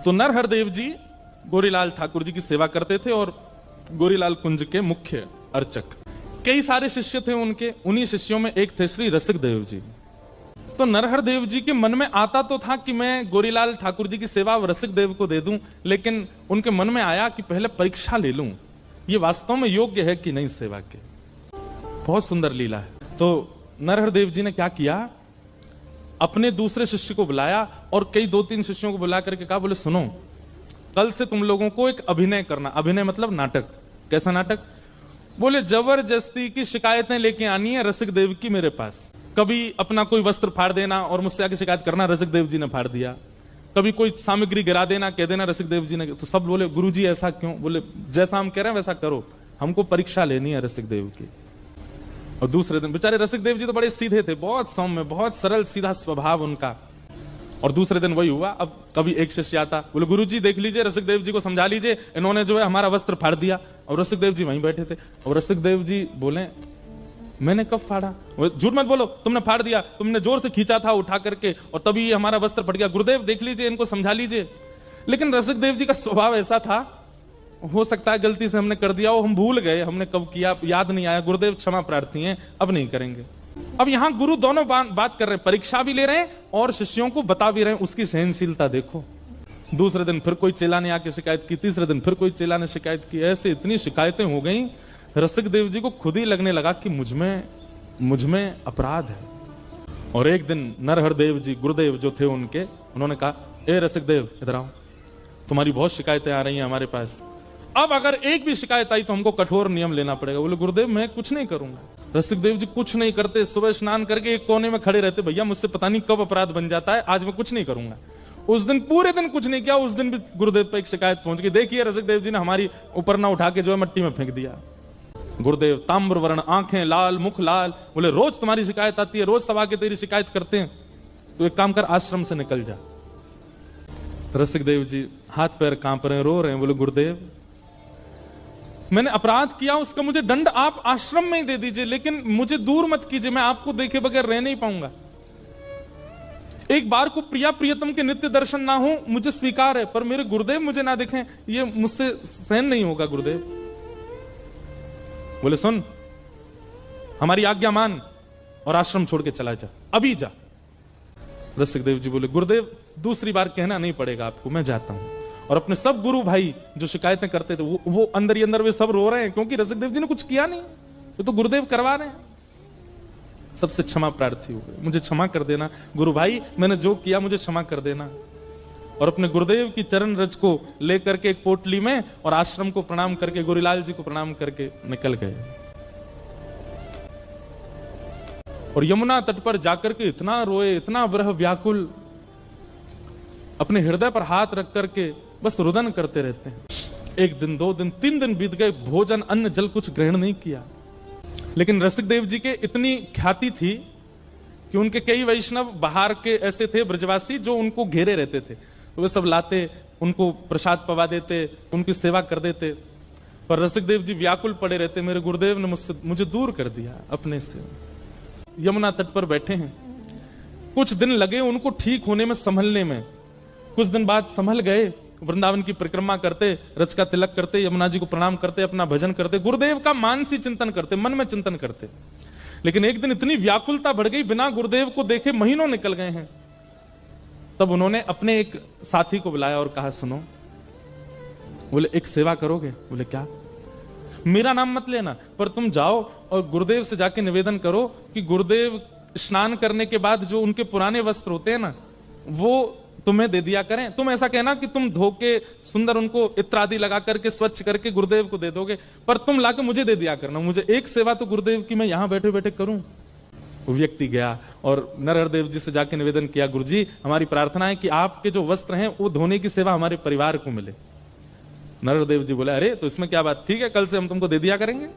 तो नरहरदेव जी गोरीलाल ठाकुर जी की सेवा करते थे और गोरीलाल कुंज के मुख्य अर्चक। कई सारे शिष्य थे उनके, उन्हीं शिष्यों में एक थे श्री रसिकदेव जी। तो नरहरदेव जी के मन में आता तो था कि मैं गोरीलाल ठाकुर जी की सेवा रसिकदेव को दे दूं, लेकिन उनके मन में आया कि पहले परीक्षा ले लूं, ये वास्तव में योग्य है कि नहीं सेवा के। बहुत सुंदर लीला है। तो नरहरदेव जी ने क्या किया, अपने दूसरे शिष्य को बुलाया और कई 2-3 शिष्यों को बुला करके कहा, बोले सुनो, कल से तुम लोगों को एक अभिनय करना। अभिनय मतलब नाटक। कैसा नाटक? बोले जबरदस्ती की शिकायतें लेके आनी है रसिकदेव की मेरे पास। कभी अपना कोई वस्त्र फाड़ देना और मुझसे आके शिकायत करना, रसिकदेव जी ने फाड़ दिया। कभी कोई सामग्री गिरा देना, कह देना रसिकदेव जी ने। तो सब बोले गुरुजी ऐसा क्यों? बोले जैसा हम कह रहे हैं वैसा करो, हमको परीक्षा लेनी है रसिकदेव की। और दूसरे दिन बेचारे रसिकदेव जी तो बड़े सीधे थे, बहुत सौम्य, बहुत सरल सीधा स्वभाव उनका। और दूसरे दिन वही हुआ। अब कभी एक शिष्य आता, बोले गुरुजी देख लीजिए, रसिकदेव जी को समझा लीजिए, इन्होंने जो है हमारा वस्त्र फाड़ दिया। और रसिकदेव जी वहीं बैठे थे। और रसिकदेव जी बोले मैंने कब फाड़ा? झूठ मत बोलो, तुमने फाड़ दिया, तुमने जोर से खींचा था उठा करके और तभी हमारा वस्त्र फट गया। गुरुदेव देख लीजिए, इनको समझा लीजिए। लेकिन रसिकदेव जी का स्वभाव ऐसा था, हो सकता है गलती से हमने कर दिया हो, हम भूल गए, हमने कब किया याद नहीं आया, गुरुदेव क्षमा प्रार्थी हैं, अब नहीं करेंगे। अब यहां गुरु दोनों बात कर रहे हैं, परीक्षा भी ले रहे हैं और शिष्यों को बता भी रहे हैं। उसकी सहनशीलता देखो। दूसरे दिन फिर कोई चेला ने आके शिकायत की, तीसरे दिन फिर कोई चेला ने शिकायत की। ऐसे इतनी शिकायतें हो गई, रसिकदेव जी को खुद ही लगने लगा कि मुझ में अपराध है। और एक दिन नरहरदेव जी, गुरुदेव जो थे उनके, उन्होंने कहा, ए रसिकदेव इधर आओ, तुम्हारी बहुत शिकायतें आ रही हैं हमारे पास, अब अगर एक भी शिकायत आई तो हमको कठोर नियम लेना पड़ेगा। बोले गुरुदेव मैं कुछ नहीं करूंगा। रसिकदेव जी कुछ नहीं करते, सुबह स्नान करके एक कोने में खड़े रहते, भैया मुझसे पता नहीं कब अपराध बन जाता है, आज मैं कुछ नहीं करूंगा। उस दिन पूरे दिन कुछ नहीं किया। उस दिन भी गुरुदेव पर एक शिकायत पहुंच गई, देखिए रसिकदेव जी ने हमारी ऊपर ना उठा के जो है मट्टी में फेंक दिया। गुरुदेव ताम्र वर्ण, आंखें लाल, मुख लाल। बोले रोज तुम्हारी शिकायत आती है, रोज सभा के तेरी शिकायत करते हैं, तो एक काम कर, आश्रम से निकल जा। रसिकदेव जी हाथ पैर कांप रहे हैं, रो रहे हैं। बोले गुरुदेव मैंने अपराध किया, उसका मुझे दंड आप आश्रम में ही दे दीजिए, लेकिन मुझे दूर मत कीजिए, मैं आपको देखे बगैर रह नहीं पाऊंगा। एक बार को प्रिया प्रियतम के नित्य दर्शन ना हो मुझे स्वीकार है, पर मेरे गुरुदेव मुझे ना देखें, ये मुझसे सहन नहीं होगा गुरुदेव। बोले सुन, हमारी आज्ञा मान और आश्रम छोड़ के चला जा, अभी जा। रसिकदेव जी बोले गुरुदेव दूसरी बार कहना नहीं पड़ेगा आपको, मैं जाता हूं। और अपने सब गुरु भाई जो शिकायतें करते थे वो अंदर ही अंदर वे सब रो रहे हैं, क्योंकि रसिकदेव जी ने कुछ किया नहीं, वो तो गुरुदेव करवा रहे हैं। सबसे क्षमा प्रार्थी हो गए, मुझे क्षमा कर देना गुरु भाई, मैंने जो किया मुझे क्षमा कर देना। और अपने गुरुदेव की चरण रज को लेकर के एक पोटली में और आश्रम को प्रणाम करके, गोरीलाल जी को प्रणाम करके निकल गए। और यमुना तट पर जाकर के इतना रोए, इतना विरह व्याकुल, अपने हृदय पर हाथ रख करके बस रुदन करते रहते हैं। 1 दिन 2 दिन 3 दिन बीत गए, भोजन अन्न जल कुछ ग्रहण नहीं किया। लेकिन रसिकदेव जी के इतनी ख्याति थी कि उनके कई वैष्णव बाहर के ऐसे थे ब्रजवासी जो उनको घेरे रहते थे, तो वे सब लाते, उनको प्रसाद पवा देते, उनकी सेवा कर देते। पर रसिकदेव जी व्याकुल पड़े रहते, मेरे गुरुदेव ने मुझे दूर कर दिया अपने से। यमुना तट पर बैठे हैं, कुछ दिन लगे उनको ठीक होने में, संभलने में। कुछ दिन बाद संभल गए, वृंदावन की परिक्रमा करते, रच का तिलक करते, यमुना जी को प्रणाम करते, अपना भजन करते, गुरुदेव का मानसी चिंतन करते, मन में चिंतन करते। लेकिन एक दिन इतनी व्याकुलता बढ़ गई, बिना गुरुदेव को देखे महीनों निकल गए हैं। तब उन्होंने अपने एक साथी को बुलाया और कहा सुनो, बोले एक सेवा करोगे? बोले क्या? मेरा नाम मत लेना, पर तुम जाओ और गुरुदेव से जाके निवेदन करो कि गुरुदेव स्नान करने के बाद जो उनके पुराने वस्त्र होते हैं ना, वो तुम्हें दे दिया करें। तुम ऐसा कहना कि तुम धो के सुंदर उनको इत्र आदि लगा करके स्वच्छ करके गुरुदेव को दे दोगे, पर तुम लाके मुझे दे दिया करना। मुझे एक सेवा तो गुरुदेव की मैं यहां बैठे बैठे करूं। वो व्यक्ति गया और नरहरदेव जी से जाके निवेदन किया, गुरुजी हमारी प्रार्थना है कि आपके जो वस्त्र हैं वो धोने की सेवा हमारे परिवार को मिले। नरहरदेव जी बोले अरे तो इसमें क्या बात, ठीक है कल से हम तुमको दे दिया करेंगे।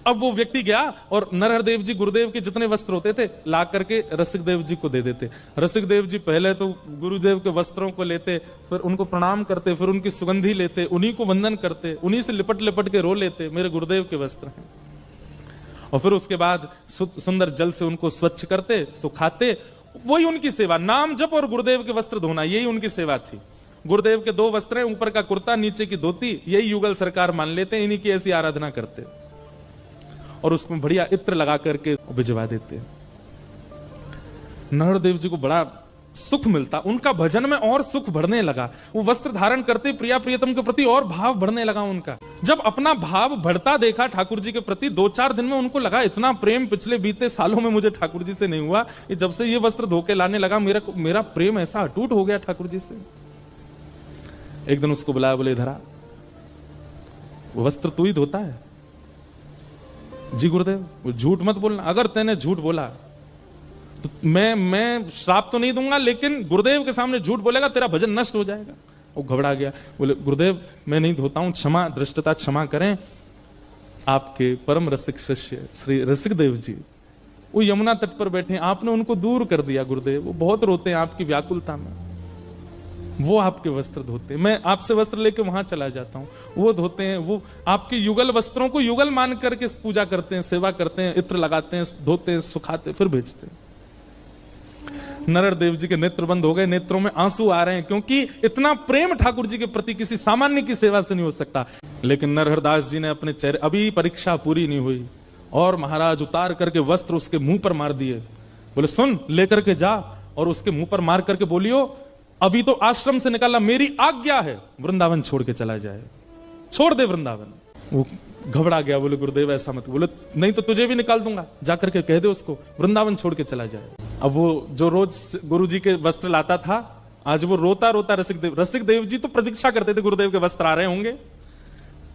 अब वो व्यक्ति गया और नरहरदेव जी गुरुदेव के जितने वस्त्र होते थे ला करके रसिकदेव जी को दे देते। रसिकदेव जी पहले तो गुरुदेव के वस्त्रों को लेते, फिर उनको प्रणाम करते, फिर उनकी सुगंधी लेते, उन्हीं को वंदन करते, उन्हीं से लिपट लिपट के रो लेते, मेरे गुरुदेव के वस्त्र हैं। और फिर उसके बाद सुंदर जल से उनको स्वच्छ करते, सुखाते, वही उनकी सेवा, नाम जप और गुरुदेव के वस्त्र धोना, यही उनकी सेवा थी। गुरुदेव के 2 वस्त्र हैं, ऊपर का कुर्ता, नीचे की धोती, यही युगल सरकार मान लेते हैं, इन्हीं की ऐसी आराधना करते और उसमें बढ़िया इत्र लगा करके भिजवा देते। नरहरदेव जी को बड़ा सुख मिलता, उनका भजन में और सुख बढ़ने लगा। वो वस्त्र धारण करते प्रिया प्रियतम के प्रति और भाव बढ़ने लगा उनका। जब अपना भाव बढ़ता देखा ठाकुर जी के प्रति, 2-4 दिन में उनको लगा इतना प्रेम पिछले बीते सालों में मुझे ठाकुर जी से नहीं हुआ, ये जब से ये वस्त्र धोके लाने लगा मेरा प्रेम ऐसा अटूट हो गया ठाकुर जी से। एक दिन उसको बुलाया, बोले इधर आ, वो वस्त्र तू ही धोता है? जी गुरुदेव। वो झूठ मत बोलना, अगर तेने झूठ बोला तो मैं श्राप तो नहीं दूंगा, लेकिन गुरुदेव के सामने झूठ बोलेगा तेरा भजन नष्ट हो जाएगा। वो घबरा गया, बोले गुरुदेव मैं नहीं धोता हूं, क्षमा, दृष्टता क्षमा करें। आपके परम रसिक शिष्य श्री रसिक देव जी वो यमुना तट पर बैठे, आपने उनको दूर कर दिया गुरुदेव, वो बहुत रोते हैं आपकी व्याकुलता में, वो आपके वस्त्र धोते हैं। मैं आपसे वस्त्र लेके वहां चला जाता हूं, वो धोते हैं। वो आपके युगल वस्त्रों को युगल मान करके पूजा करते हैं, सेवा करते हैं, इत्र लगाते हैं, धोते हैं, सुखाते, फिर भेजते हैं। नरहरदेव जी के नेत्र बंद हो गए, नेत्रों में आंसू आ रहे हैं, क्योंकि इतना प्रेम ठाकुर जी के प्रति किसी सामान्य की सेवा से नहीं हो सकता। लेकिन नरहरदास जी ने अपने चेहरे, अभी परीक्षा पूरी नहीं हुई और महाराज उतार करके वस्त्र उसके मुंह पर मार दिए। बोले सुन, लेकर के जा और उसके मुंह पर मार करके बोलियो अभी तो आश्रम से निकाला, मेरी आज्ञा है वृंदावन छोड़ के चला जाए, छोड़ दे वृंदावन। वो घबरा गया, बोले गुरुदेव ऐसा मत। बोले नहीं तो तुझे भी निकाल दूंगा, जाकर के कह दे उसको वृंदावन छोड़ के चला जाए। अब वो जो रोज गुरु जी के वस्त्र लाता था, आज वो रोता रोता रसिक देव जी तो प्रतीक्षा करते थे गुरुदेव के वस्त्र आ रहे होंगे,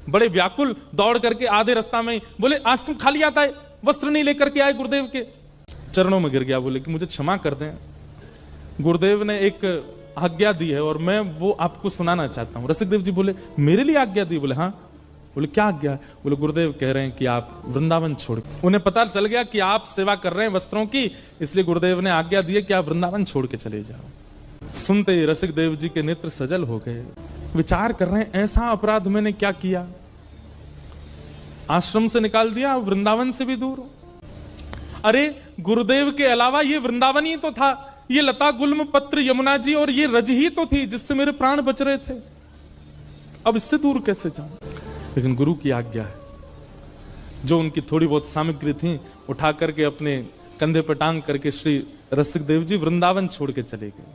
बड़े व्याकुल दौड़ करके आधे रास्ता में बोले आज तुम खाली आता है, वस्त्र नहीं लेकर के आए गुरुदेव के। चरणों में गिर गया, बोले कि मुझे क्षमा कर दें, गुरुदेव ने एक आज्ञा दी है और मैं वो आपको सुनाना चाहता हूं। रसिक देव जी बोले मेरे लिए आज्ञा दी? बोले हाँ। बोले क्या आज्ञा? बोले गुरुदेव कह रहे हैं कि आप वृंदावन छोड़, उन्हें पता चल गया कि आप सेवा कर रहे हैं वस्त्रों की, इसलिए गुरुदेव ने आज्ञा दी है कि आप वृंदावन छोड़ के चले जाओ। सुनते ही रसिक देव जी के नेत्र सजल हो गए, विचार कर रहे हैं ऐसा अपराध मैंने क्या किया, आश्रम से निकाल दिया, वृंदावन से भी दूर। अरे गुरुदेव के अलावा ये वृंदावन ही तो था, ये लता गुल्म पत्र यमुना जी और ये रज ही तो थी जिससे मेरे प्राण बच रहे थे, अब इससे दूर कैसे जाऊं? लेकिन गुरु की आज्ञा है। जो उनकी थोड़ी बहुत सामग्री थी उठा करके अपने कंधे पर टांग करके श्री रसिक देव जी वृंदावन छोड़ के चले गए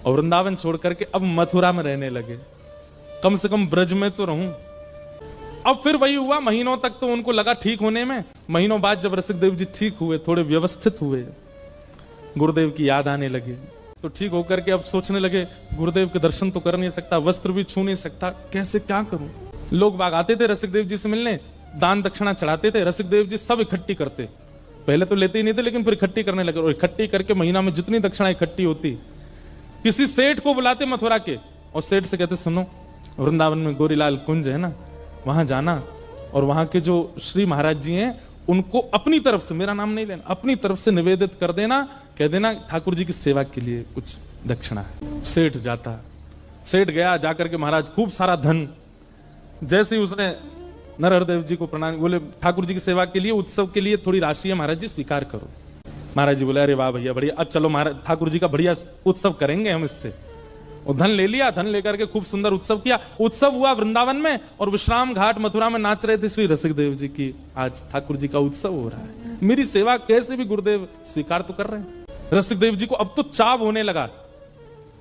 और वृंदावन छोड़ करके अब मथुरा में रहने लगे। कम से कम ब्रज में तो रहूं। अब फिर वही हुआ, महीनों तक तो उनको लगा ठीक होने में, महीनों बाद जब रसिक देव जी ठीक हुए, थोड़े व्यवस्थित हुए, गुरुदेव की याद आने लगी, तो ठीक होकर के अब सोचने लगे गुरुदेव के दर्शन तो कर नहीं सकता, वस्त्र भी छू नहीं सकता, कैसे क्या करूं? लोग बाग आते थे रसिक देव जी से मिलने, दान दक्षिणा चढ़ाते थे, रसिक देव जी सब इकट्ठी करते, पहले तो लेते ही नहीं थे लेकिन फिर इकट्ठी करने लगे और इकट्ठी करके महीना में जितनी दक्षिणा इकट्ठी होती, किसी सेठ को बुलाते मथुरा के और सेठ से कहते सुनो वृंदावन में गोरीलाल कुंज है ना, वहां जाना और वहां के जो श्री महाराज जी हैं उनको अपनी तरफ से, मेरा नाम नहीं लेना, अपनी तरफ से निवेदित कर देना, कह देना ठाकुर जी की सेवा के लिए कुछ दक्षिणा है। सेठ जाता, सेठ गया, जाकर के महाराज खूब सारा धन, जैसे ही उसने नरहरदेव जी को प्रणाम, बोले ठाकुर जी की सेवा के लिए उत्सव के लिए थोड़ी राशि है महाराज जी स्वीकार करो। महाराज जी बोले अरे वाह भैया बढ़िया, अब चलो महाराज ठाकुर जी का बढ़िया उत्सव करेंगे हम इससे। और धन ले लिया, धन लेकर के खूब सुंदर उत्सव किया। उत्सव हुआ वृंदावन में और विश्राम घाट मथुरा में नाच रहे थे श्री रसिक देव जी की आज ठाकुर जी का उत्सव हो रहा है, मेरी सेवा कैसे भी गुरुदेव स्वीकार तो कर रहे हैं। रसिक देव जी को अब तो चाव होने लगा,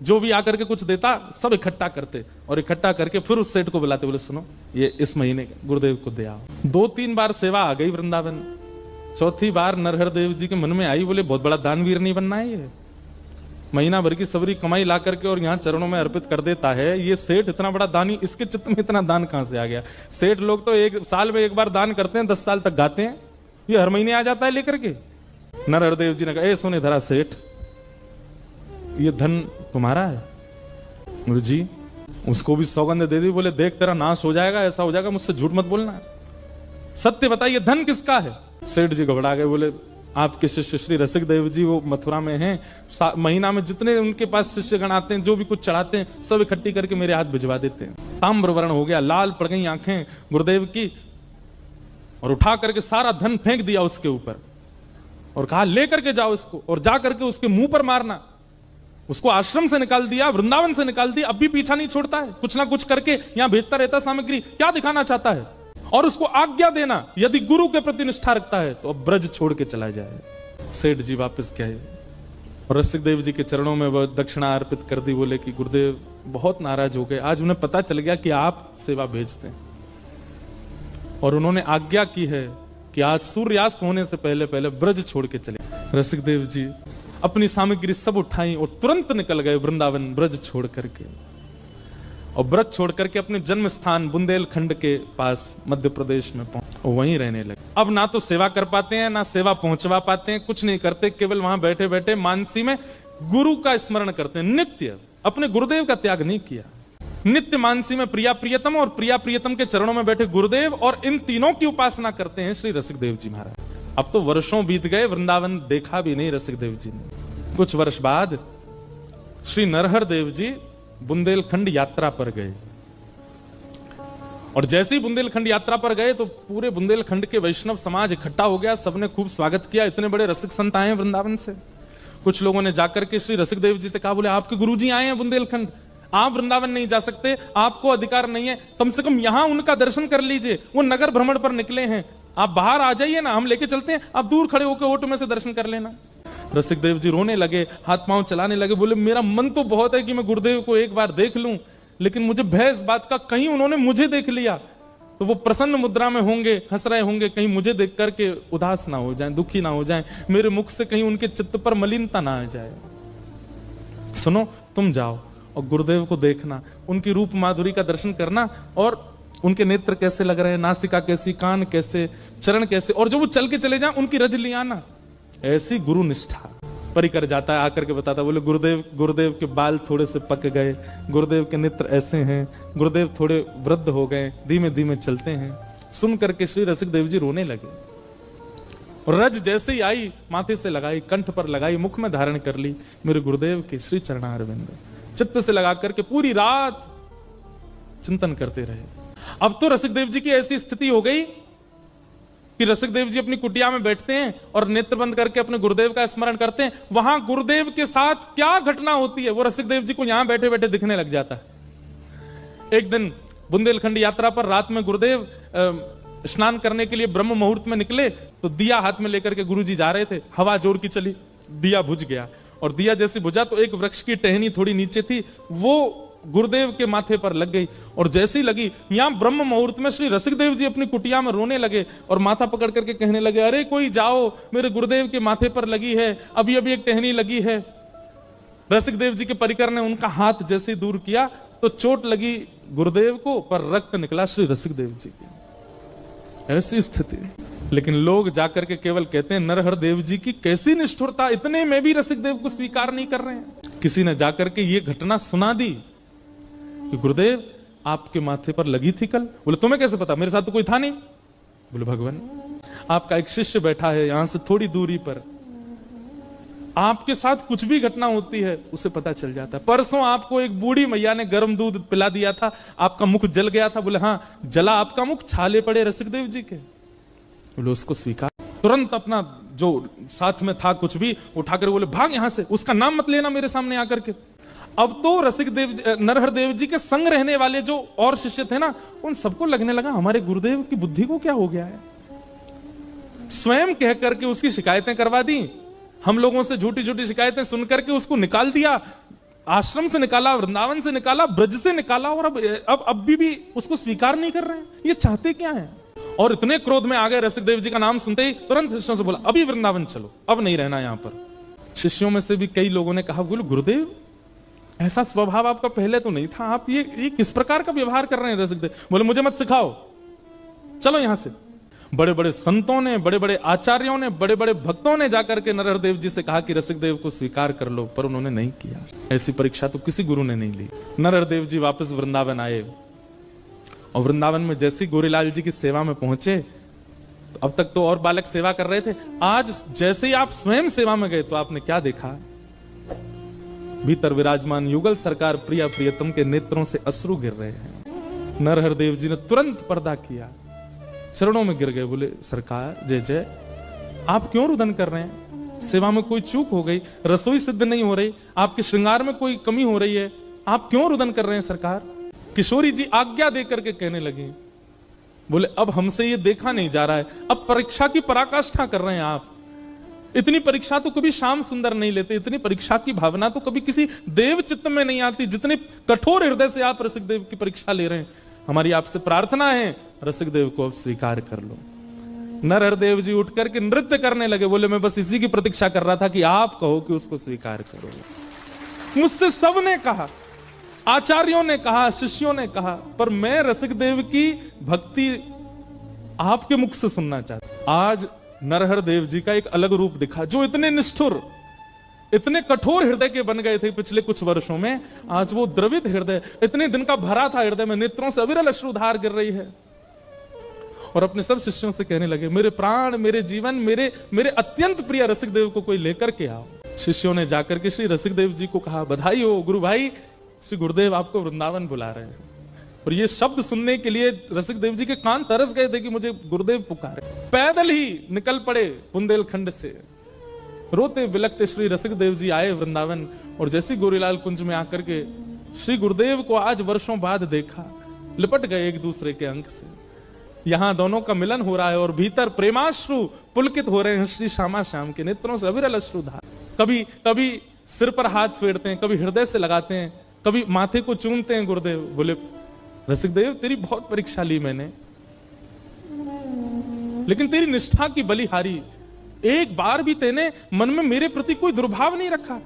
जो भी आकर के कुछ देता सब इकट्ठा करते और इकट्ठा करके फिर उस सेठ को बुलाते, बोले सुनो ये इस महीने गुरुदेव को दे आओ। 2-3 बार सेवा आ गई वृंदावन, चौथी बार नरहरदेव जी के मन में आई, बोले बहुत बड़ा दानवीर नहीं बनना है ये, महीना भर की सबरी कमाई ला करके और यहाँ चरणों में अर्पित कर देता है, ये सेठ इतना बड़ा दानी, इसके चित्त में इतना दान कहां से आ गया? सेठ लोग तो 1 साल में 1 बार दान करते हैं, 10 साल तक गाते हैं, ये हर महीने आ जाता है लेकर के। नरहरदेव जी ने कहा ए सुने धरा सेठ, ये धन तुम्हारा है? गुरु जी उसको भी सौगंध दे दी, बोले देख तेरा नाश हो जाएगा, ऐसा हो जाएगा, मुझसे झूठ मत बोलना, सत्य बताइए धन किसका है? सेठ जी घबरा गए, बोले आपके शिष्य श्री रसिक देव जी वो मथुरा में हैं, महीना में जितने उनके पास शिष्यगण आते हैं जो भी कुछ चढ़ाते हैं सब इकट्ठी करके मेरे हाथ भिजवा देते हैं। ताम्र वर्ण हो गया, लाल पड़ गई आंखें गुरुदेव की, और उठा करके सारा धन फेंक दिया उसके ऊपर और कहा लेकर के जाओ इसको और जा करके उसके मुंह पर मारना। उसको आश्रम से निकाल दिया, वृंदावन से निकाल दिया, अब भी पीछा नहीं छोड़ता है, कुछ ना कुछ करके यहां भेजता रहता सामग्री। क्या दिखाना चाहता है? और उसको आज्ञा देना, यदि गुरु के प्रति निष्ठा रखता है तो अब ब्रज छोड़ के चला जाए। सेठ जी वापस गए और रसिक देव जी के चरणों में वह दक्षिणा अर्पित कर दी। बोले कि गुरुदेव बहुत नाराज हो गए, आज उन्हें पता चल गया कि आप सेवा भेजते हैं और उन्होंने आज्ञा की है कि आज सूर्यास्त होने से पहले पहले ब्रज छोड़ के चले। रसिक देव जी अपनी सामग्री सब उठाई और तुरंत निकल गए वृंदावन, ब्रज छोड़ करके। और ब्रज छोड़ करके अपने जन्म स्थान बुंदेलखंड के पास मध्य प्रदेश में पहुंचे और वहीं रहने लगे। अब ना तो सेवा कर पाते हैं, ना सेवा पहुंचवा पाते हैं, कुछ नहीं करते, केवल वहां बैठे बैठे मानसी में गुरु का स्मरण करते हैं। नित्य अपने गुरुदेव का त्याग नहीं किया, नित्य मानसी में प्रिया प्रियतम और प्रिया प्रियतम के चरणों में बैठे गुरुदेव और इन तीनों की उपासना करते हैं श्री रसिक देव जी महाराज। अब तो वर्षों बीत गए, वृंदावन देखा भी नहीं रसिक देव जी ने। कुछ वर्ष बाद श्री नरहर देव जी बुंदेलखंड यात्रा पर गए और जैसे ही बुंदेलखंड यात्रा पर गए तो पूरे बुंदेलखंड के वैष्णव समाज इकट्ठा हो गया, सबने खूब स्वागत किया। इतने बड़े रसिक संत आए हैं वृंदावन से। कुछ लोगों ने जाकर के श्री रसिक देव जी से कहा, बोले आपके गुरुजी आए हैं बुंदेलखंड, आप वृंदावन नहीं जा सकते, आपको अधिकार नहीं है, कम से कम यहां उनका दर्शन कर लीजिए, वो नगर भ्रमण पर निकले हैं, आप बाहर आ जाइए ना, हम लेके चलते हैं, आप दूर खड़े होकर ओट में से दर्शन कर लेना। रसिक देव जी रोने लगे, हाथ पांव चलाने लगे, बोले मेरा मन तो बहुत है कि मैं गुरुदेव को एक बार देख लूं, लेकिन मुझे भय इस बात का, कहीं उन्होंने मुझे देख लिया तो वो प्रसन्न मुद्रा में होंगे, हंस रहे होंगे, कहीं मुझे देख करके उदास ना हो जाए, दुखी ना हो जाए, मेरे मुख से कहीं उनके चित्त पर मलिनता ना आ जाए। सुनो, तुम जाओ और गुरुदेव को देखना, उनकी रूप माधुरी का दर्शन करना और उनके नेत्र कैसे लग रहे हैं, नासिका कैसी, कान कैसे, चरण कैसे, और जो वो चल के चले जाएं उनकी रज ले आना। ऐसी गुरु निष्ठा। परिकर जाता है, आकर के बताता, बोले गुरुदेव के बाल थोड़े से पक गए, गुरुदेव के नेत्र ऐसे हैं, गुरुदेव थोड़े वृद्ध हो गए, धीमे धीमे चलते हैं। सुन करके श्री रसिक देव जी रोने लगे और रज जैसे ही आई माथे से लगाई, कंठ पर लगाई, मुख में धारण कर ली मेरे गुरुदेव के श्री चरणारविंद। चित्त से लगा करके पूरी रात चिंतन करते रहे। अब तो रसिक देव जी की ऐसी स्थिति हो गई कि रसिक देव जी अपनी कुटिया में बैठते हैं और नेत्र बंद करके अपने गुरुदेव का स्मरण करते हैं। वहां गुरुदेव के साथ क्या घटना होती है वो रसिक देव जी को यहां बैठे बैठे दिखने लग जाता है। एक दिन बुंदेलखंड यात्रा पर रात में गुरुदेव स्नान करने के लिए ब्रह्म मुहूर्त में निकले तो दिया हाथ में लेकर के गुरुजी जा रहे थे, हवा जोर की चली, दिया बुझ गया और दिया जैसे बुझा तो एक वृक्ष की टहनी थोड़ी नीचे थी, वो गुरुदेव के माथे पर लग गई और जैसी लगी यहां ब्रह्म मुहूर्त में श्री रसिक देव जी अपनी कुटिया में रोने लगे और माथा पकड़ करके कहने लगे, अरे कोई जाओ, मेरे गुरुदेव के माथे पर लगी है, अभी अभी एक टहनी लगी है। रसिक देव जी के परिकर ने उनका हाथ जैसे दूर किया तो चोट लगी गुरुदेव को, पर रक्त निकला श्री रसिक देव जी की। ऐसी स्थिति। लेकिन लोग जाकर के केवल कहते हैं नरहर देव जी की कैसी निष्ठुरता, इतने में भी रसिक देव को स्वीकार नहीं कर रहे हैं। किसी ने जाकर के ये घटना सुना दी कि गुरुदेव आपके माथे पर लगी थी कल। बोले तुम्हें कैसे पता, मेरे साथ तो कोई था नहीं। बोले भगवान, आपका एक शिष्य बैठा है यहां से थोड़ी दूरी पर, आपके साथ कुछ भी घटना होती है उसे पता चल जाता है। परसों आपको एक बूढ़ी मैया ने गर्म दूध पिला दिया था, आपका मुख जल गया था। बोले हाँ, जला आपका मुख, छाले पड़े रसिक देव जी के। बोले उसको स्वीकार। तुरंत अपना जो साथ में था कुछ भी उठाकर बोले भाग यहां से, उसका नाम मत लेना मेरे सामने आकर के। अब तो रसिक देव नरहर देव जी के संग रहने वाले जो और शिष्य थे ना, उन सबको लगने लगा हमारे गुरुदेव की बुद्धि को क्या हो गया है। स्वयं कह करके उसकी शिकायतें करवा दी, हम लोगों से झूठी झूठी शिकायतें सुन करके उसको निकाल दिया, आश्रम से निकाला, वृंदावन से निकाला, ब्रज से निकाला और अब भी उसको स्वीकार नहीं कर रहे हैं। ये चाहते क्या है। और इतने क्रोध में आ गए, रसिक देव जी का नाम सुनते ही तुरंत शिष्यों से बोला अभी वृंदावन चलो, अब नहीं रहना यहां पर। शिष्यों में से भी कई लोगों ने कहा, बोले गुरुदेव ऐसा स्वभाव आपका पहले तो नहीं था, आप ये किस प्रकार का व्यवहार कर रहे हैं रसिक देव। बोले मुझे मत सिखाओ, चलो यहां से। बड़े बड़े संतों ने, बड़े बड़े आचार्यों ने, बड़े बड़े भक्तों ने जाकर के नरहर देव जी से कहा कि रसिक देव को स्वीकार कर लो, पर उन्होंने नहीं किया। ऐसी परीक्षा तो किसी गुरु ने नहीं ली। नरहर देव जी वापस वृंदावन आए और वृंदावन में जैसे गोरीलाल जी की सेवा में पहुंचे तो अब तक तो और बालक सेवा कर रहे थे, आज जैसे ही आप स्वयं सेवा में गए तो आपने क्या देखा, भीतर विराजमान युगल सरकार प्रिया प्रियतम के नेत्रों से अश्रु गिर रहे हैं। नरहर देव जी ने तुरंत पर्दा किया, चरणों में गिर गए, बोले सरकार जय जय, आप क्यों रुदन कर रहे हैं, सेवा में कोई चूक हो गई, रसोई सिद्ध नहीं हो रही, आपके श्रृंगार में कोई कमी हो रही है, आप क्यों रुदन कर रहे हैं सरकार? किशोरी जी आज्ञा देकर के कहने लगे, बोले अब हमसे ये देखा नहीं जा रहा है, अब परीक्षा की पराकाष्ठा कर रहे हैं आप। इतनी परीक्षा तो कभी श्याम सुंदर नहीं लेते, इतनी परीक्षा की भावना तो कभी किसी देव चित्त में नहीं आती, जितने कठोर हृदय से आप रसिक देव की परीक्षा ले रहे हैं। हमारी आपसे प्रार्थना है, रसिक देव को अब स्वीकार कर लो। नरहरदेव जी उठ करके नृत्य करने लगे, बोले मैं बस इसी की प्रतीक्षा कर रहा था कि आप कहो कि उसको स्वीकार करो। मुझसे सबने कहा, आचार्यों ने कहा, शिष्यों ने कहा, पर मैं रसिक देव की भक्ति आपके मुख से सुनना चाहता। आज नरहरदेव जी का एक अलग रूप दिखा, जो इतने निष्ठुर, इतने कठोर हृदय के बन गए थे पिछले कुछ वर्षों में, आज वो द्रवित हृदय, इतने दिन का भरा था हृदय में, नेत्रों से अविरल अश्रुधार गिर रही है। और अपने सब शिष्यों से कहने लगे, मेरे प्राण, मेरे जीवन, मेरे अत्यंत प्रिय रसिक देव को कोई लेकर के आओ। शिष्यों ने जाकर के श्री रसिक देव जी को कहा, बधाई हो गुरु भाई, श्री गुरुदेव आपको वृंदावन बुला रहे हैं। और ये शब्द सुनने के लिए रसिक देव जी के कान तरस गए थे कि मुझे गुरुदेव पुकारे। पैदल ही निकल पड़े बुंदेलखंड से, रोते बिलखते श्री रसिक देव जी आए वृंदावन। और जैसी गोरीलाल कुंज में आकर के श्री गुरुदेव को आज वर्षों बाद देखा, लिपट गए एक दूसरे के अंक से। यहां दोनों का मिलन हो रहा है और भीतर प्रेमाश्रु पुलकित हो रहे हैं श्री श्यामा श्याम के नेत्रों से अविरल अश्रुधार। कभी कभी सिर पर हाथ फेरते हैं, कभी हृदय से लगाते हैं, कभी माथे को चूमते हैं गुरुदेव। बोले रसिक देव तेरी बहुत परीक्षा ली मैंने, लेकिन तेरी निष्ठा की बलिहारी, एक बार भी तेने मन में मेरे प्रति कोई दुर्भाव नहीं रखा।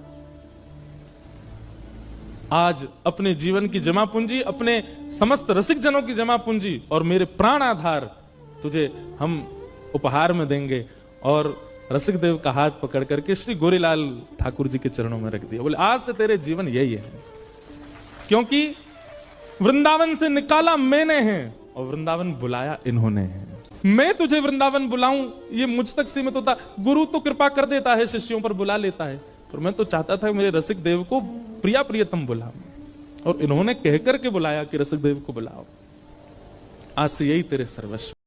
आज अपने जीवन की जमा पूंजी, अपने समस्त रसिक जनों की जमा पूंजी और मेरे प्राण आधार तुझे हम उपहार में देंगे। और रसिक देव का हाथ पकड़ करके श्री गोरीलाल ठाकुर जी के चरणों में रख दिया। बोले आज से तेरे जीवन यही है, क्योंकि वृंदावन से निकाला मैंने है और वृंदावन बुलाया इन्होंने है। मैं तुझे वृंदावन बुलाऊं ये मुझ तक सीमित होता। गुरु तो कृपा कर देता है, शिष्यों पर बुला लेता है, पर मैं तो चाहता था मेरे रसिक देव को प्रिया प्रियतम बुलाऊं, और इन्होंने कहकर के बुलाया कि रसिक देव को बुलाओ। आज से यही तेरे सर्वस्व।